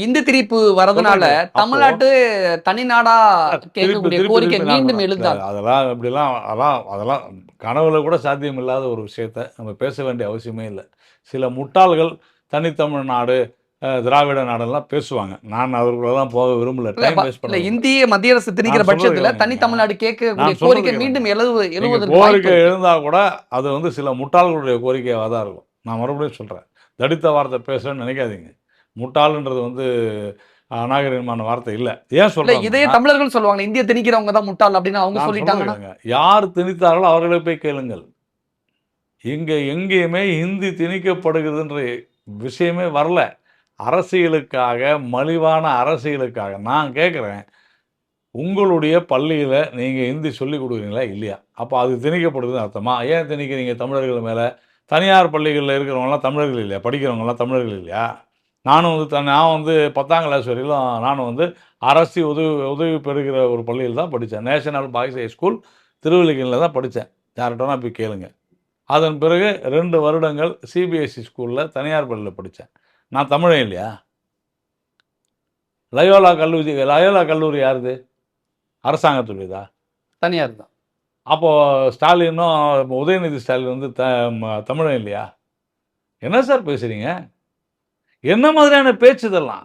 இந்தி திரிப்பு வரதுனால தமிழ்நாட்டு தனிநாடா கேட்கக்கூடிய கோரிக்கை மீண்டும் எழுந்தால் அதெல்லாம் இப்படிலாம் அதெல்லாம் கனவுல கூட சாத்தியம் இல்லாத ஒரு விஷயத்த நம்ம பேச வேண்டிய அவசியமே இல்லை. சில முட்டாள்கள் தனித்தமிழ்நாடு திராவிட நாடெல்லாம் பேசுவாங்க. நான் அவர்களெல்லாம் போக விரும்பல. டைம் வேஸ்ட் பண்ணல. இந்திய மத்திய அரசு திணிக்கிற பட்சத்துல தனி தமிழ்நாடு கேட்கக்கூடிய கோரிக்கை மீண்டும் எழுவதற்கு கோரிக்கை எழுந்தா கூட அது வந்து சில முட்டாள்களுடைய கோரிக்கையாக தான் இருக்கும். நான் மறுபடியும் சொல்றேன், தடித்த வார்த்தை பேசுறேன்னு நினைக்காதீங்க. முட்டாள்ன்றது வந்து அநாகரிகமான வார்த்தை இல்ல. ஏன் சொல்றேன், இதே தமிழர்கள் சொல்லுவாங்க இந்திய திணிக்கிறவங்க தான் முட்டாள் அப்படின்னு அவங்க சொல்லிட்டாங்க. யார் திணித்தார்களோ அவர்களை போய் கேளுங்கள். இங்க எங்கேயுமே ஹிந்தி திணிக்கப்படுகிறதுன்ற விஷயமே வரல. அரசியலுக்காக, மலிவான அரசியலுக்காக. நான் கேட்குறேன், உங்களுடைய பள்ளியில் நீங்கள் ஹிந்தி சொல்லிக் கொடுக்குறீங்களா இல்லையா? அப்போ அது திணிக்கப்படுதுன்னு அர்த்தமா? ஏன் திணிக்கிறீங்க தமிழர்கள் மேலே? தனியார் பள்ளிகளில் இருக்கிறவங்களாம் தமிழர்கள் இல்லையா? படிக்கிறவங்களாம் தமிழர்கள் இல்லையா? நான் வந்து 10ஆம் கிளாஸ் வரையிலும் நானும் வந்து அரசு உதவி பெறுகிற ஒரு பள்ளியில் தான் படித்தேன். நேஷனல் பாய்ஸ் ஹை ஸ்கூல் திருவல்லிக்கேணியில் தான் படித்தேன். யார்கிட்டனா போய் கேளுங்க. அதன் பிறகு 2 வருடங்கள் சிபிஎஸ்சி ஸ்கூலில் தனியார் பள்ளியில் படித்தேன். நான் தமிழன் இல்லையா? லயோலா கல்லூரி யாருது? அரசாங்கத்துடையதா? தனியார் தான். அப்போது ஸ்டாலினும் உதயநிதி ஸ்டாலின் வந்து தமிழன் இல்லையா? என்ன சார் பேசுகிறீங்க? என்ன மாதிரியான பேச்சு இதெல்லாம்?